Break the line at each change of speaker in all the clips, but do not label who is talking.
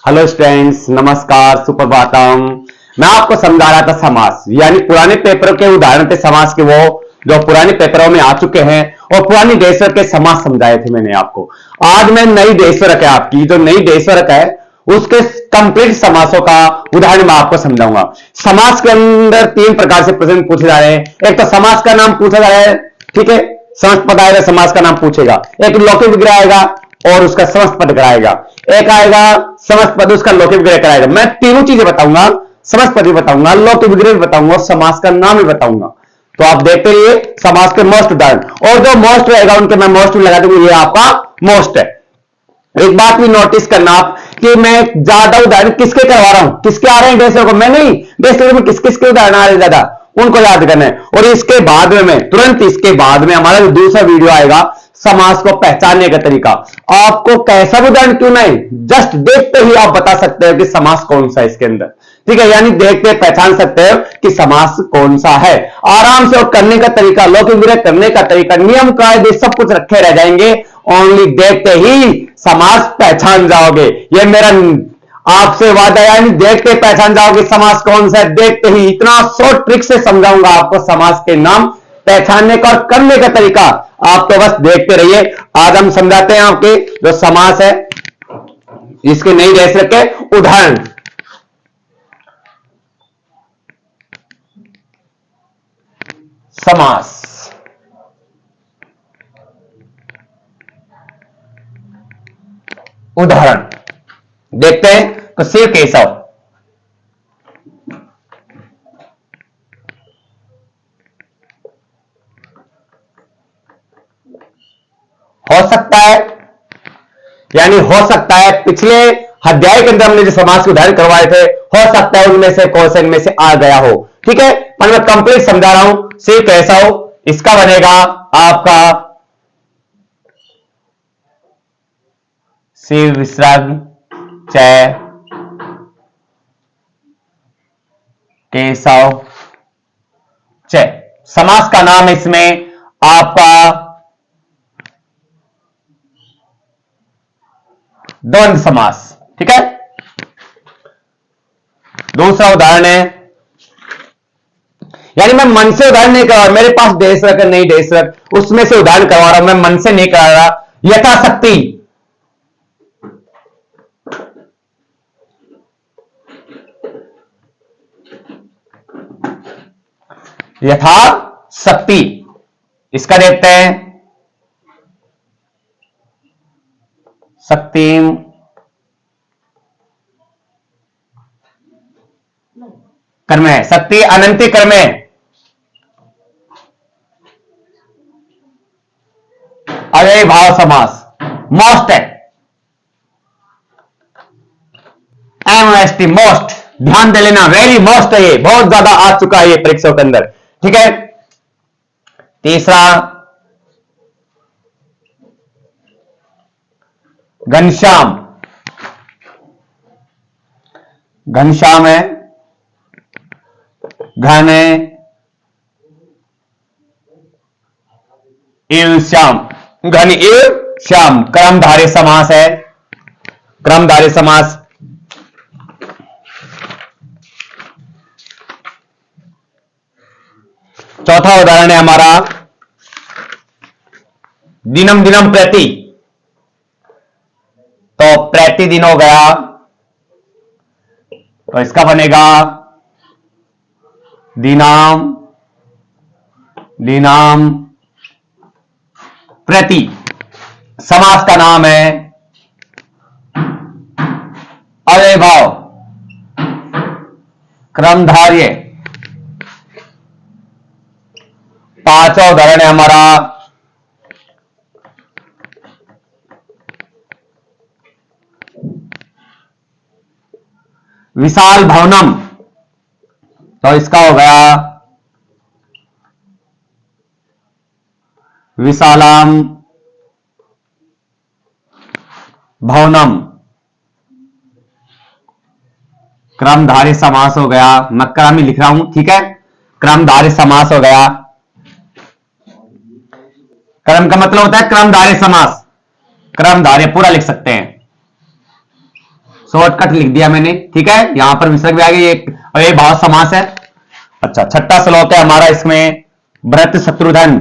Hello students, नमस्कार, सुप्रभातम। मैं आपको समझा रहा था समास, यानी पुराने पेपरों के उदाहरण थे समास के, वो जो पुराने पेपरों में आ चुके हैं, और पुरानी देशवरक के समास समझाए थे मैंने आपको। आज मैं नई देशवरक है, आपकी जो नई देशवरक है उसके कंप्लीट समासों का उदाहरण मैं आपको समझाऊंगा। समास के अंदर तीन प्रकार से प्रश्न पूछे जा रहे हैं। एक तो समास का नाम पूछा जा रहा है, ठीक है, समस्त पद आएगा, समास का नाम पूछेगा। एक लौकिक विग्रह आएगा और उसका समस्त पद कराएगा। एक आएगा समस्त पद, उसका लौकिक विग्रह कराएगा। मैं तीनों चीजें बताऊंगा, समस्त पद भी बताऊंगा, लौकिक विग्रह भी बताऊंगा और समास का नाम भी बताऊंगा। तो आप देखते रहिए समास के मोस्ट उदाहरण, और जो मोस्ट रहेगा उनके मैं मोस्ट भी लगा दूंगा, ये आपका मोस्ट है। एक बात भी नोटिस करना आप कि मैं ज्यादा उदाहरण किसके करवा रहा हूं, किसके आ रहे हैं डेस्टर को, मैं नहीं, डेस्टर में किस किसके उदाहरण आ रहे हैं ज्यादा, उनको याद करना है। और इसके बाद में मैं तुरंत इसके बाद में हमारा दूसरा वीडियो आएगा, समास को पहचानने का तरीका। आपको कैसा भी उदाहरण क्यों नहीं, जस्ट देखते ही आप बता सकते हो कि समास कौन सा है इसके अंदर, ठीक है, यानी देखते पहचान सकते हो कि समास कौन सा है। आराम से और करने का तरीका, लौकिक विग्रह करने का तरीका, नियम कायदे सब कुछ रखे रह जाएंगे। ओनली देखते ही समास पहचान जाओगे, ये मेरा आपसे वादा है, यानी देखते पहचान जाओगे समास कौन सा है। देखते ही इतना शॉर्ट ट्रिक से समझाऊंगा आपको समास के नाम पहचानने का और करने का तरीका। आप तो बस देखते रहिए। आज हम समझाते हैं आपके जो समास है इसके नई देश रखे उदाहरण। समास उदाहरण देखते हैं। तो शिव केशव, हो सकता है, यानी हो सकता है पिछले अध्याय के अंदर हमने जो समास के उदाहरण करवाए थे, हो सकता है उनमें से क्वेश्चन में से आ गया हो, ठीक है, पर मैं कंप्लीट समझा रहा हूं। शिव केशव, इसका बनेगा आपका शिव विसर्ग चय केशव चय। समास का नाम इसमें आपका द्वंद्व समास, ठीक है। दूसरा उदाहरण है, यानी मैं मन से उदाहरण नहीं करवा रहा, मेरे पास देशरक है, नहीं देशरक, उसमें से उदाहरण करवा रहा हूं, मैं मन से नहीं करा रहा। यथाशक्ति, यथाशक्ति, इसका देखते हैं शक्तिम कर्म है, शक्ति अनंति कर्म है। अव्ययी भाव समास मोस्ट है, एमएसटी मोस्ट, ध्यान दे लेना, वेरी मोस्ट है, ये बहुत ज्यादा आ चुका है ये परीक्षाओं के अंदर, ठीक है। तीसरा घनश्याम, घनश्याम है, घन इव श्याम, घन इव श्याम, क्रमधारय समास है, क्रमधारय समास। चौथा उदाहरण है हमारा दिनम दिनम प्रति, तो प्रतिदिन हो गया, तो इसका बनेगा दिनाम दिनाम प्रति। समास का नाम है अव्ययी भाव क्रमधार्य। पांचवा उदाहरण है हमारा विशाल भवनम, तो इसका हो गया विशालाम भवनम, क्रमधारय समास हो गया। मैं क्रम ही लिख रहा हूं, ठीक है, क्रमधारय समास हो गया। क्रम का मतलब होता है क्रमधारय समास, क्रमधारय पूरा लिख सकते हैं, शॉर्टकट लिख दिया मैंने, ठीक है। यहां पर विसर्ग भी आ गई और ये भाव समास है। अच्छा, छठा श्लोक है हमारा, इसमें भरत शत्रुघ्न,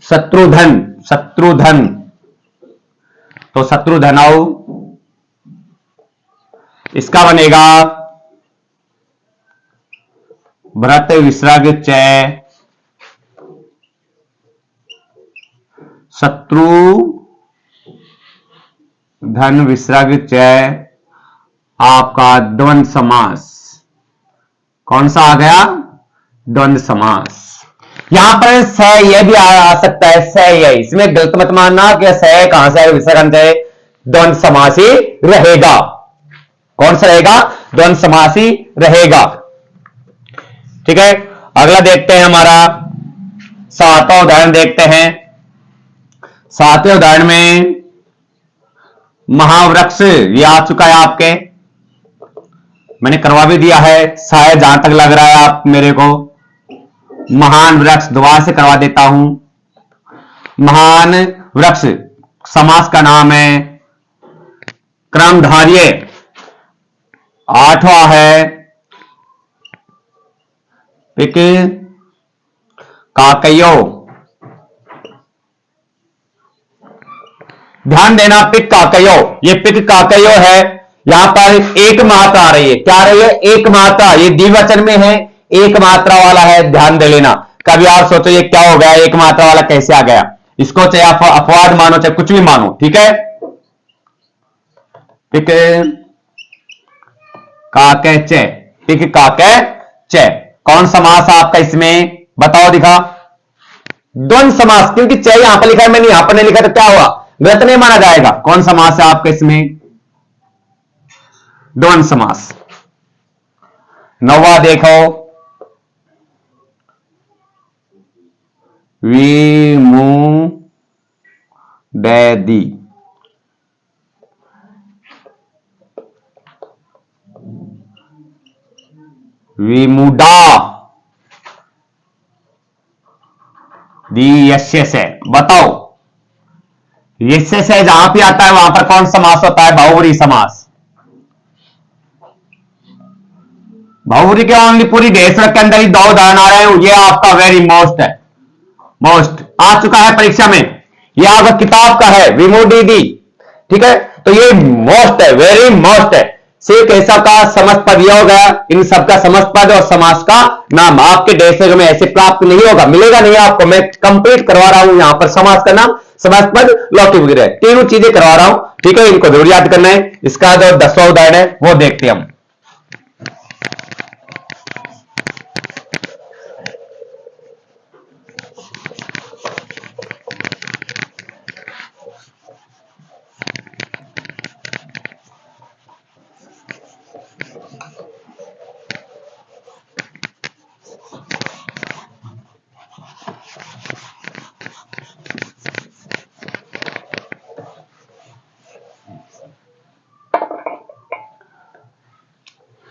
शत्रुघ्न तो शत्रुघ्नौ, इसका बनेगा भरत विसर्ग च शत्रुघ्न विसर्ग च आपका द्वंद्व समास। कौन सा आ गया? द्वंद्व समास। यहां पर स यह भी आ सकता है, स यह, इसमें गलत मत मानना कि स कहां से विसर्ग है, द्वंद्व समास ही रहेगा। कौन सा रहेगा? द्वंद्व समास ही रहेगा, ठीक है। अगला देखते हैं, हमारा सातवां उदाहरण देखते हैं। सातवें उदाहरण में महावृक्ष, ये आ चुका है आपके, मैंने करवा भी दिया है शायद, जहां तक लग रहा है आप मेरे को। महान वृक्ष दोबारा से करवा देता हूं। महान वृक्ष समास का नाम है, क्रमधार्य। आठवां है पिक काकयो। ध्यान देना, पिक काकयो, ये पिक काकयो है। यहां पर एक मात्रा आ रही है, क्या आ रही है? एक मात्रा, ये द्विवचन में है, एक मात्रा वाला है, ध्यान दे लेना। कभी आप सोचो ये क्या हो गया, एक मात्रा वाला कैसे आ गया? इसको चाहे आप अपवाद मानो चाहे कुछ भी मानो, ठीक है। पिक काके चे, पिक काके चे, कौन समास आपका इसमें? बताओ, दिखा। द्वंद्व समास, क्योंकि चे यहां पर लिखा है, मैंने यहां पर नहीं लिखा, तो क्या हुआ? गलत नहीं माना जाएगा। कौन समास है आपका इसमें? द्वंद्व समास। नौवां देखो, विमुडैदी। विमुडा दी यस्य से, बताओ यस्य से जहां पे आता है वहां पर कौन समास होता है? बहुव्रीहि समास। बहुव्रीहि के ओनली पूरी ढेसर के अंदर ही दो उदाहरण आ रहे हैं, ये आपका वेरी मोस्ट है, मोस्ट आ चुका है परीक्षा में, ये आपका किताब का है, विमुडीदी, ठीक है। तो ये मोस्ट है, वेरी मोस्ट है। सिर्फ ऐसा का समस्त पद यह हो गया, इन सबका समस्त पद और समास का नाम आपके डेक्सर में ऐसे प्राप्त नहीं होगा, मिलेगा नहीं आपको। मैं कंप्लीट करवा रहा हूं यहां पर समास का नाम, समास पद, लौकिक वगैरह, तीनों चीजें करवा रहा हूं, ठीक है। इनको जरूर याद करना है। इसका जो 10वां उदाहरण है वो देखते हैं हम।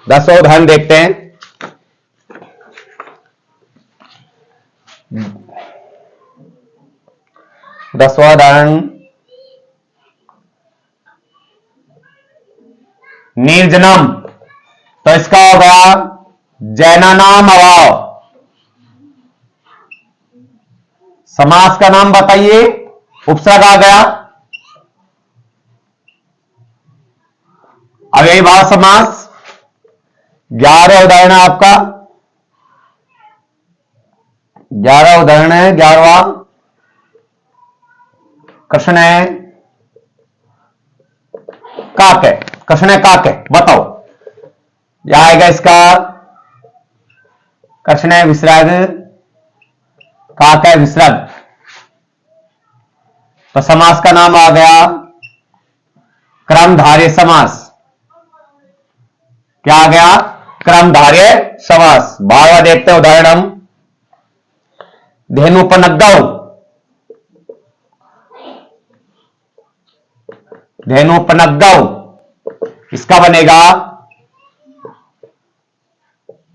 दसवां उदाहरण देखते हैं। दसवां उदाहरण, निर्जनम, तो इसका होगा जैनानाम अभाव। समास का नाम बताइए, उपसर्ग आ गया, अव्ययीभाव समास। 11 उदाहरण है आपका, 11 उदाहरण है, 11वां कृष्ण है काक है, कृष्ण है काक है, बताओ क्या आएगा इसका? कृष्ण है विसर्ग, काक है विसर्ग, तो समास का नाम आ गया क्रमधार्य समास। क्या आ गया? क्रमधार्य समास। 12वां देखते हैं उदाहरण हम, धेनुपनग्गौ, धेनुपनग्गौ, इसका बनेगा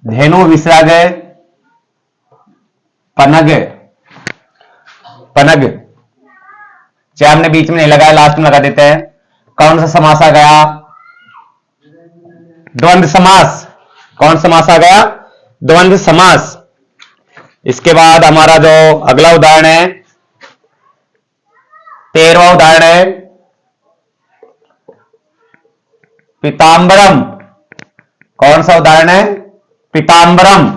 धेनु विसर्ग पनग, पनग, चाहे हमने बीच में नहीं लगाया, लास्ट में लगा देते हैं। कौन सा समास आ गया? द्वंद्व समास। कौन समास आ गया? द्वंद्व समास। इसके बाद हमारा जो अगला उदाहरण है, 13वां उदाहरण है, पीतांबरम। कौन सा उदाहरण है? पीतांबरम।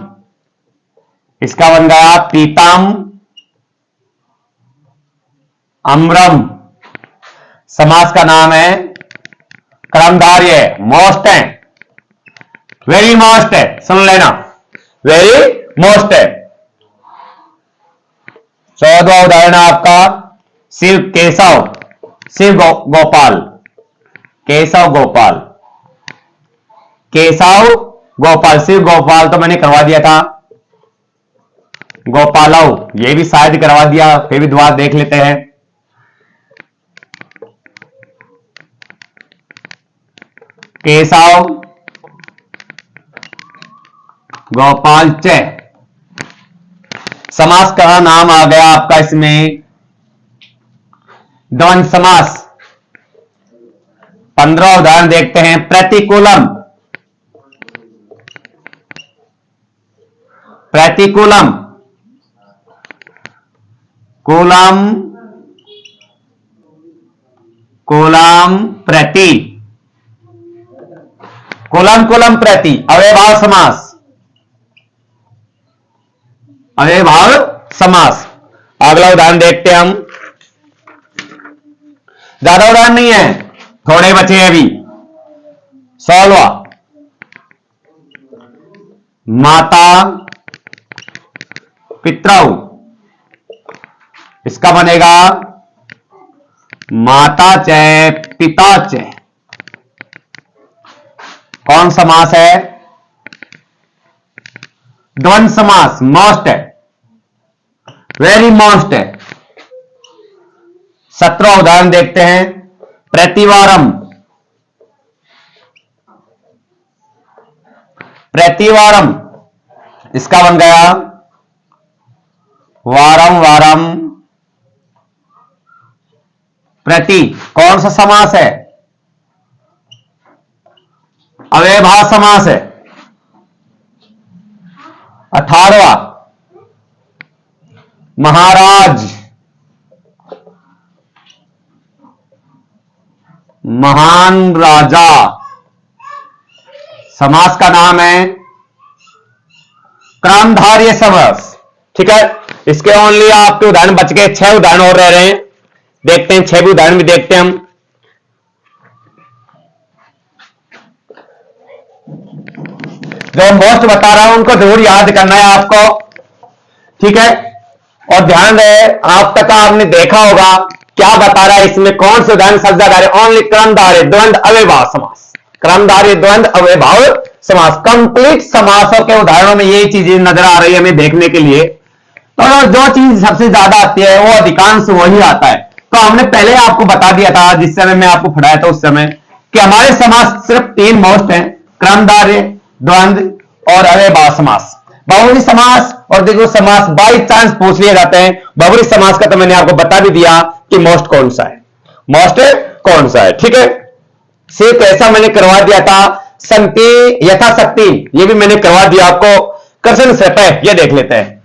इसका बन गया पीताम अम्रम। समास का नाम है कर्मधारय। मोस्ट है, वेरी मोस्ट है, सुन लेना, वेरी मोस्ट है। 14वां उदाहरण है आपका शिव केशव, शिव गोपाल, केशव गोपाल, केशव गोपाल, शिव गोपाल तो मैंने करवा दिया था, गोपालव ये भी शायद करवा दिया, फिर भी दोबारा देख लेते हैं। केशव गोपाल च। समास का नाम आ गया आपका इसमें द्वंद्व समास। 15वां उदाहरण देखते हैं, प्रतिकूलम। प्रतिकूलम, कूलम, कूलम प्रति, कूलम कूलम प्रति, अव्ययभाव समास, अव्ययभाव समास। अगला उदाहरण देखते हैं हम, ज्यादा उदाहरण नहीं है, थोड़े बचे हैं अभी। 16वां, माता पितरौ। इसका बनेगा माता च पिता च। कौन समास है? द्वंद्व समास। मोस्ट है, वेरी मोस्ट है। 17वां उदाहरण देखते हैं, प्रतिवारम। प्रतिवारम, इसका बन गया वारम वारम प्रति। कौन सा समास है? अव्ययभाव समास है। 18वां, महाराज, महान राजा। समास का नाम है कर्मधारय समास। ठीक है, इसके ओनली आपके उदाहरण बच गए, 6 उदाहरण और रह रहे हैं। देखते हैं 6 भी उदाहरण भी देखते हैं हम। जो मोस्ट बता रहा हूं उनको जरूर याद करना है आपको, ठीक है। और ध्यान रहे, आप तक आपने देखा होगा क्या बता रहा है इसमें, कौन से उदाहरण सबसे ज्यादा है? ओनली कर्मधारय द्वंद्व अव्ययभाव समास, कर्मधारय द्वंद्व अव्ययभाव समास। कंप्लीट समासों के उदाहरणों में यही चीजें नजर आ रही है हमें देखने के लिए। और जो चीज सबसे ज्यादा आती है वो अधिकांश वही आता है। तो हमने पहले आपको बता दिया था जिस समय मैं आपको पढ़ाया था उस समय, कि हमारे समास सिर्फ 3 मोस्ट हैं, कर्मधारय, द्वंद्व और अव्ययभाव समास। बहुवचन समास और द्विगु समास बाई चांस पूछ लिए जाते हैं। बहुवचन समास का तो मैंने आपको बता भी दिया कि मोस्ट कौन सा है, मोस्ट कौन सा है, ठीक है। सिर्फ ऐसा मैंने करवा दिया था, संति यथाशक्ति ये भी मैंने करवा दिया आपको। कर्षण सतह ये देख लेते हैं।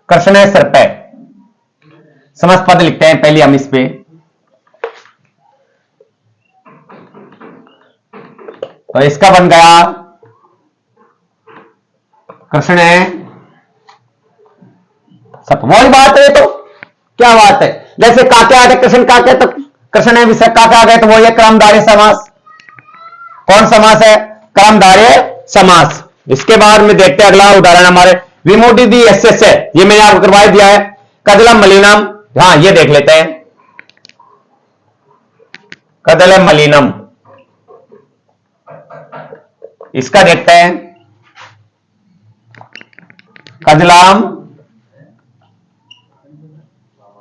कर्षण सतह समास पद लिखते हैं पहले हम इस पे। तो इसका बन गया कर्षण सप। वही बात है, तो क्या बात है, जैसे काके आ गए कृष्ण काके, तो कृष्ण है विषय काके आ गए तो वो ये कर्मधारय समास। कौन समास है? कर्मधारय समास। इसके बाद में देखते हैं अगला उदाहरण हमारे विमोटी दी एस है, ये मैंने आपको करवा दिया है। कदलम मलिनम, हाँ ये देख लेते हैं, कदलम मलिनम। इसका देखते हैं, कदलाम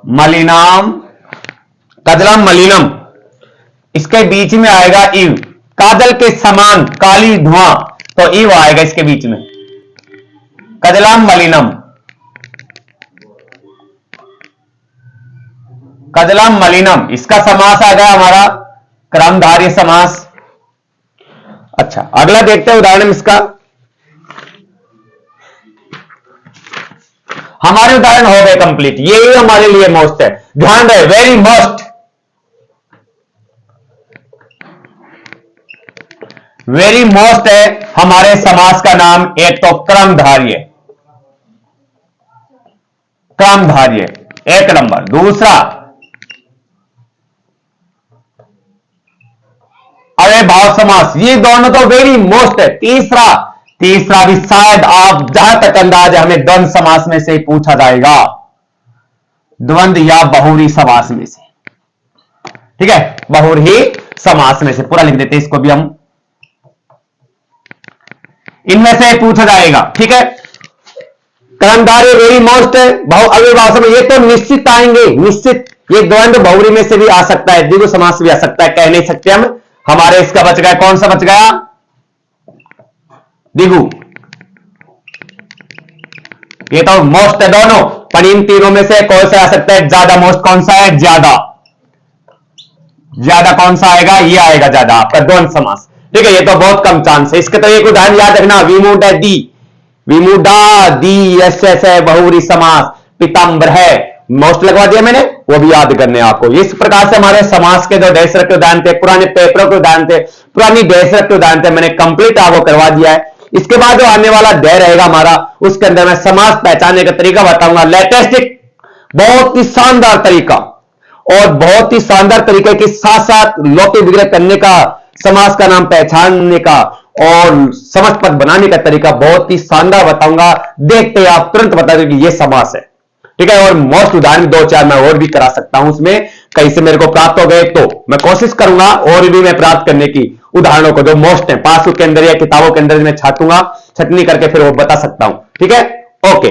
मलिनाम, कदलम मलिनम। इसके बीच में आएगा इव, काजल के समान काली धुआं, तो इव आएगा इसके बीच में, कदलम मलिनम। कजलम मलिनम, इसका समास आ गया हमारा क्रमधारय समास। अच्छा, अगला देखते हैं उदाहरण इसका। हमारे उदाहरण हो गए कंप्लीट, यही हमारे लिए मोस्ट है, ध्यान रहे, वेरी मोस्ट, वेरी मोस्ट है हमारे समास का नाम। एक तो क्रमधार्य, क्रमधार्य एक नंबर। दूसरा अव्ययभाव समास, ये दोनों तो वेरी मोस्ट है। तीसरा, तीसरा भी शायद आप जहां तक अंदाज है हमें द्वंद्व समास में से ही पूछा जाएगा, द्वंद्व या बहुरी समास में से, ठीक है, बहुरी समास में से पूरा लिख देते हैं इसको भी हम, इनमें से पूछा जाएगा, ठीक है। क्रमधारय वेरी मोस्ट है, बहु अव्ययभाव समास ये तो निश्चित आएंगे, निश्चित। ये द्वंद्व बहुरी में से भी आ सकता है, द्विगु समास भी आ सकता है, कह नहीं सकते हम। हमारे इसका बच गया, कौन सा बच गया, द्विगु। ये तो मोस्ट है दोनों, पर इन तीनों में से कौन सा आ सकता है, ज्यादा मोस्ट कौन सा है, ज्यादा, ज्यादा कौन सा आएगा, ये आएगा ज्यादा आपका द्वंद्व समास, ठीक है। ये तो बहुत कम चांस है इसके, तो एक उदाहरण याद रखना, विमुडा दी, विमुडा दी यश है बहुरी समास, पीताम्बर है, मोस्ट लगवा दिया मैंने, वो भी याद करने आपको। इस प्रकार से हमारे समास के जो देशरत के उदाहरण थे, पुराने पेपरों के उदाहरण थे, पुरानी देशरत के उदाहरण थे, मैंने कंप्लीट आपको करवा दिया है। इसके बाद जो आने वाला अध्याय रहेगा हमारा, उसके अंदर मैं समास पहचानने का तरीका बताऊंगा, लेटेस्टिक, बहुत ही शानदार तरीका, और बहुत ही शानदार तरीके के साथ साथ लौकिक विग्रह करने का, समास का नाम पहचानने का और समझ पद बनाने का तरीका बहुत ही शानदार बताऊंगा। देखते हैं आप तुरंत बता दें कि यह समास है, ठीक है। और मोस्ट उदाहरण 2-4 मैं और भी करा सकता हूं, उसमें कहीं से मेरे को प्राप्त हो गए तो मैं कोशिश करूंगा और भी मैं प्राप्त करने की उदाहरणों को जो मोस्ट है, पासबुक के अंदर या किताबों के अंदर मैं छाटूंगा, छटनी करके फिर वो बता सकता हूं, ठीक है। ओके।